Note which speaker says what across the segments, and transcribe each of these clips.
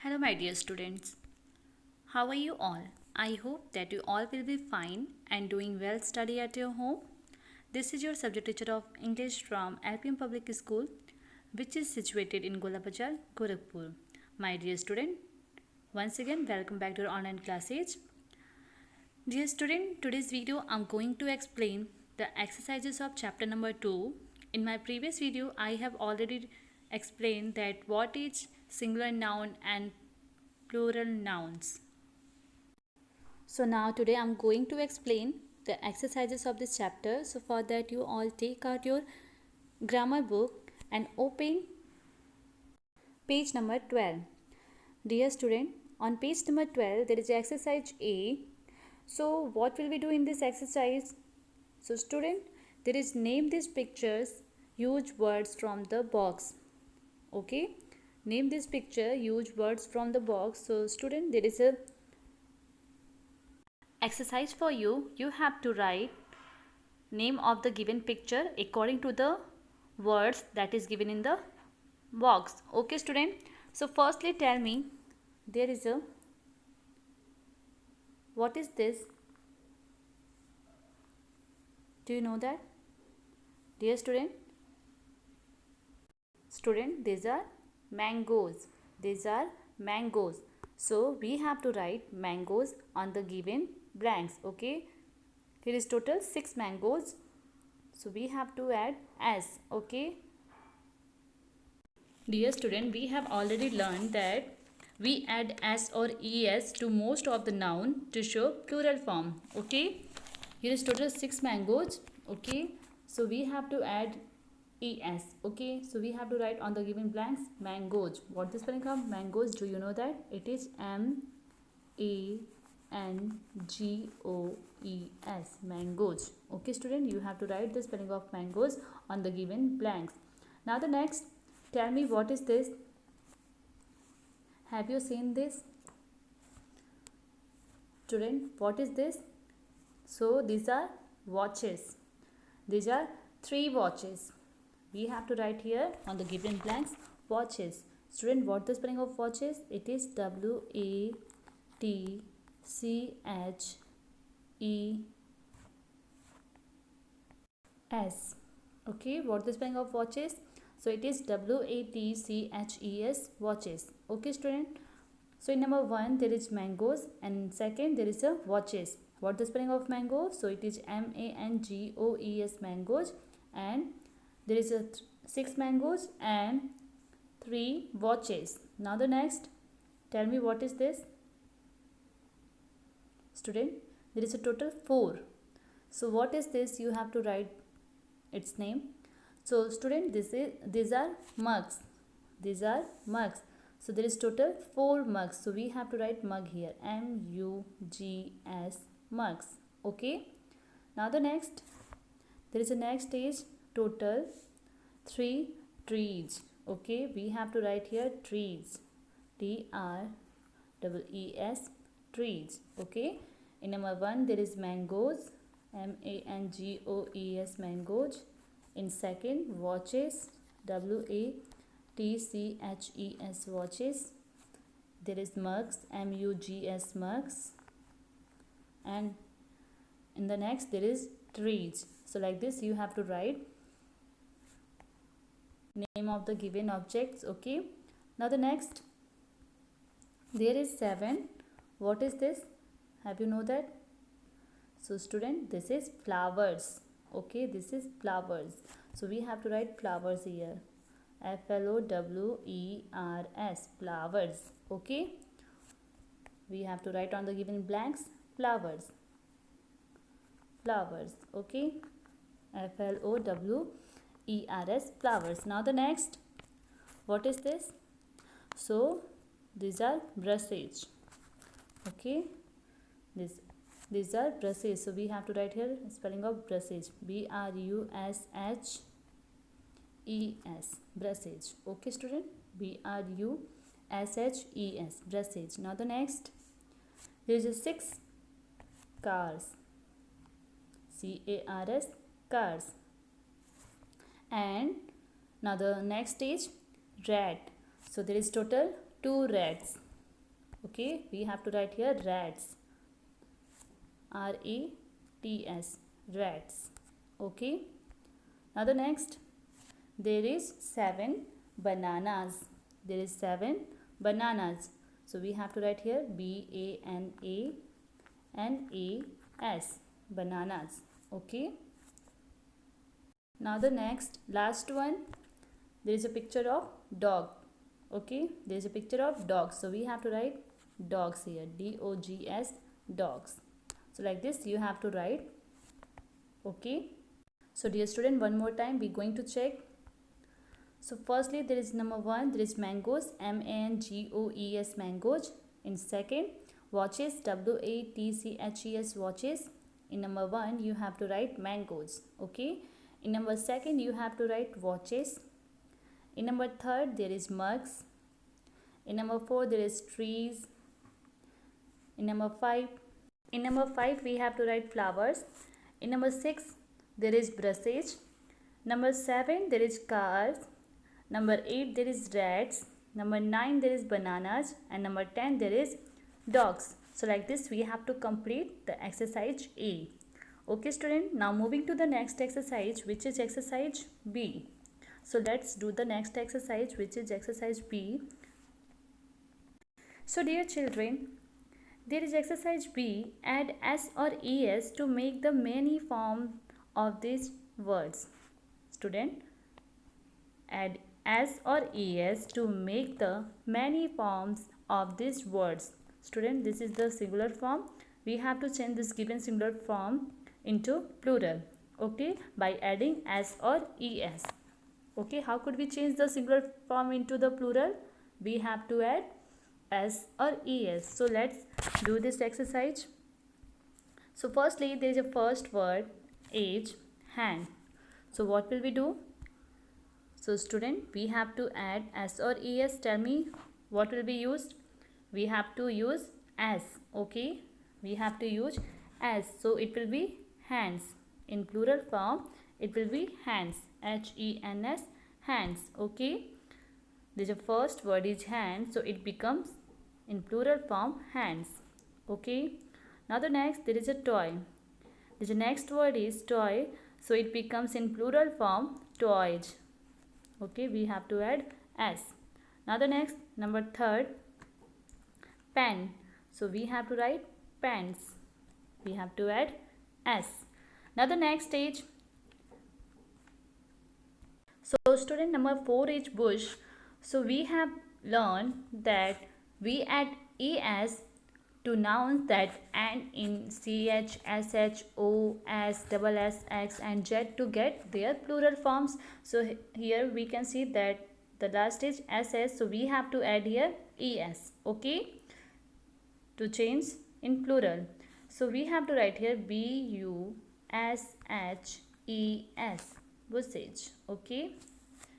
Speaker 1: Hello, my dear students. How are you all? I hope that you all will be fine and doing well study at your home. This is your subject teacher of English from LPM Public School, which is situated in Golabazar, Gorakhpur. My dear student, once again welcome back to our online classes. Dear student, today's video I'm going to explain the exercises of chapter number 2. In my previous video, I have already explained that what is singular noun and plural nouns. So now today I'm going to explain the exercises of this chapter. So for that you all take out your grammar book and open page number 12. Dear student, on page number 12 there is exercise A. So what will we do in this exercise? So student, there is name these pictures, use words from the box. Okay, name this picture, use words from the box. So student, there is a exercise for you. You have to write name of the given picture according to the words that is given in the box. Okay student, so firstly tell me, there is a, what is this? Do you know that, dear student? Student, these are mangoes. These are mangoes. So we have to write mangoes on the given blanks. Okay, here is total 6 mangoes. So we have to add s. Okay, dear student, we have already learned that we add s or es to most of the noun to show plural form. Okay, here is total 6 mangoes. Okay, so we have to add es. Okay, so we have to write on the given blanks mangoes. What is the spelling of mangoes? Do you know that it is mangoes, mangoes. Okay student, you have to write the spelling of mangoes on the given blanks. Now the next, tell me what is this? Have you seen this? Student, what is this? So these are watches. These are 3 watches. We have to write here on the given blanks watches. Student, what is the spelling of watches? It is WATCHES. Okay, what is the spelling of watches? So it is WATCHES, watches. Okay student, so in number 1 there is mangoes and second there is a watches. What is the spelling of mango? So it is MANGOES, mangoes, and there is a 6 mangoes and 3 watches. Now the next, tell me what is this? Student, there is a total 4. So what is this? You have to write its name. So student, these are mugs. These are mugs. So there is total 4 mugs. So we have to write mug here, MUGS, mugs. Okay, now the next, there is a next is total 3 trees. Okay, we have to write here trees, TREES, trees. Okay, in number 1 there is mangoes, MANGOES, mangoes. In second, watches, WATCHES, watches. There is mugs, MUGS, mugs. And in the next there is trees. So like this you have to write name of the given objects. Okay, now the next, there is 7. What is this? Have you know that? So student, this is flowers. Okay, this is flowers. So we have to write flowers here, FLOWERS, flowers. Okay, we have to write on the given blanks flowers, flowers. Okay, FLOWERS, flowers. Now the next, what is this? So these are brushes. Okay, these are brushes. So we have to write here spelling of brushes, BRUSHES, brushes. Okay student, BRUSHES, brushes. Now the next, there is a 6 cars, CARS, cars. And now the next is rat. So there is total 2 rats. Okay, we have to write here rats. R-A-T-S, rats. Okay. Now the next, there is 7 bananas. There is 7 bananas. So we have to write here B-A-N-A-N-A-S, bananas. Okay. Now the next, last one, there is a picture of dog. Okay, there is a picture of dogs. So we have to write dogs here, D-O-G-S, dogs. So like this you have to write. Okay. So dear student, one more time we are going to check. So firstly, there is number 1, there is mangoes, M-A-N-G-O-E-S, mangoes. In second, watches, W-A-T-C-H-E-S, watches. In number 1 you have to write mangoes. Okay. In number 2 you have to write watches. In number 3 there is mugs. In number 4 there is trees. In number 5 we have to write flowers. In number 6 there is brushes. Number 7 there is cars. Number 8 there is rats. Number 9 there is bananas. And number 10 there is dogs. So like this we have to complete the exercise A. Okay student, now moving to the next exercise, which is exercise B. So let's do the next exercise, which is exercise B. So dear children, there is exercise B. Add S or ES to make the many form of these words. Student, add S or ES to make the many forms of these words. Student, this is the singular form. We have to change this given singular form into plural. Okay, by adding S or ES. Okay, how could we change the singular form into the plural? We have to add S or ES. So let's do this exercise. So firstly, there is a first word, age, hand. So what will we do? So student, we have to add S or ES. Tell me what will be used? We have to use S. Okay, we have to use S. So it will be hands. In plural form, it will be hands. H-E-N-S, hands. Okay, this is the first word is hand, so it becomes in plural form hands. Okay, now the next, there is a toy. The next word is toy, so it becomes in plural form toys. Okay, we have to add S. Now the next, number 3, pen. So we have to write pens. We have to add S. Now the next stage. So student, number 4 is bush. So we have learned that we add ES to nouns that end in CH, SH, O, S, double S, X and Z to get their plural forms. So here we can see that the last is SS. So we have to add here ES. Okay, to change in plural. So we have to write here B-U-S-H-E-S, bushes. Okay,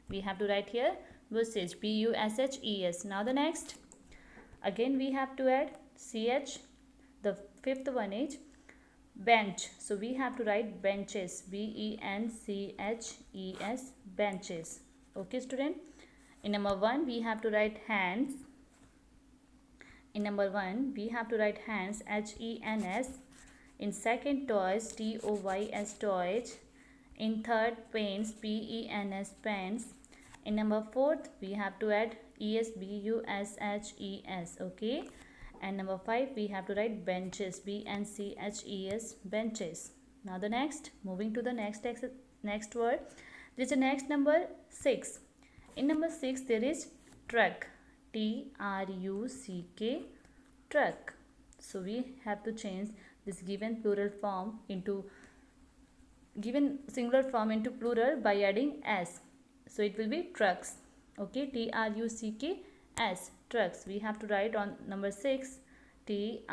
Speaker 1: we have to write here bushes, B-U-S-H-E-S. Now the next, again we have to add CH. The fifth one is bench. So we have to write benches, B-E-N-C-H-E-S, benches. Okay student, in number 1 we have to write hands. In number 1 we have to write hands, H-E-N-S. In second, toys, T-O-Y-S, toys. In third, pens, P-E-N-S, pens. In number 4th we have to add ES, B-U-S-H-E-S. Okay, and number 5 we have to write benches, B-N-C-H-E-S, benches. Now the next, moving to the next word, there is a next number 6. In number 6 there is truck, T-R-U-C-K, truck. So we have to change this given plural form into given singular form into plural by adding S. So it will be trucks. Okay, T-R-U-C-K-S, trucks. We have to write on number 6 T-R-U-C-K-S,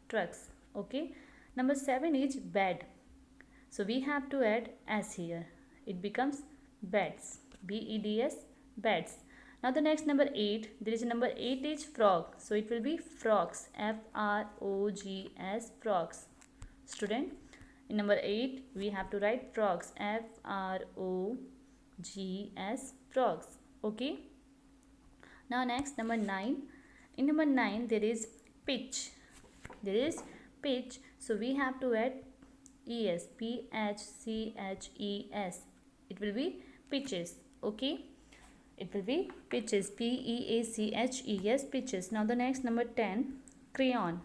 Speaker 1: trucks. Okay, number 7 is bed. So we have to add S here. It becomes beds, B-E-D-S, beds. Now the next, number 8, there is a number 8 is frog. So it will be frogs, F-R-O-G-S, frogs. Student, in number 8 we have to write frogs, F-R-O-G-S, frogs. Okay, Now next, number 9. In number 9 there is pitch. There is pitch, so we have to add es, PHCHES. It will be pitches. Okay, it will be pitches, PEACHES, pitches. Now the next, number 10, crayon.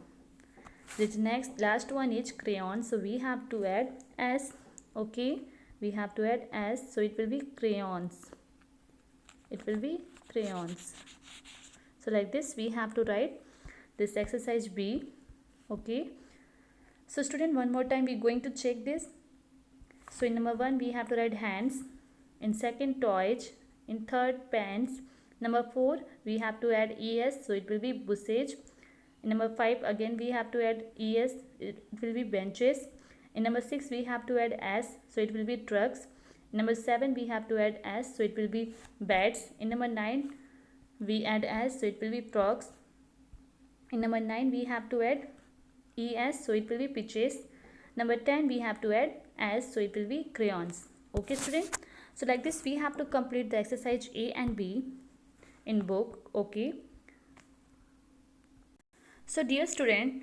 Speaker 1: This next last one is crayon, so we have to add s. Okay, we have to add s, so it will be crayons. It will be crayons. So like this we have to write this exercise B. Okay, so student, one more time we are going to check this. So in number 1 we have to write hands, in second toys, in third pants. Number 4 we have to add es, so it will be busage. In number 5 again we have to add es, it will be benches. In number 6 we have to add s, so it will be trucks. In number 7 we have to add s, so it will be beds. In number 9 we add s, so it will be frogs. In number 9 we have to add es, so it will be pitches. Number 10 we have to add s, so it will be crayons. Okay student, so like this we have to complete the exercise A and B in book. Okay, so dear student,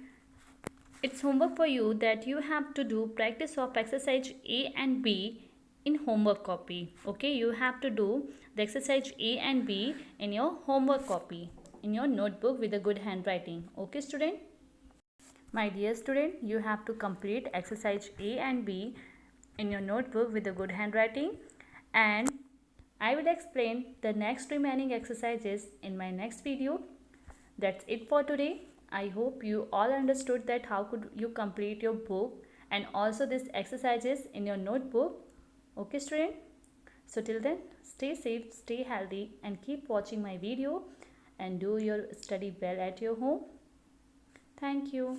Speaker 1: it's homework for you that you have to do practice of exercise A and B in homework copy. Okay, you have to do the exercise A and B in your homework copy, in your notebook with a good handwriting. Okay student, my dear student, you have to complete exercise A and B in your notebook with a good handwriting, and I will explain the next remaining exercises in my next video. That's it for today. I hope you all understood that how could you complete your book and also these exercises in your notebook. Okay student, so till then, stay safe, stay healthy, and keep watching my video and do your study well at your home. Thank you.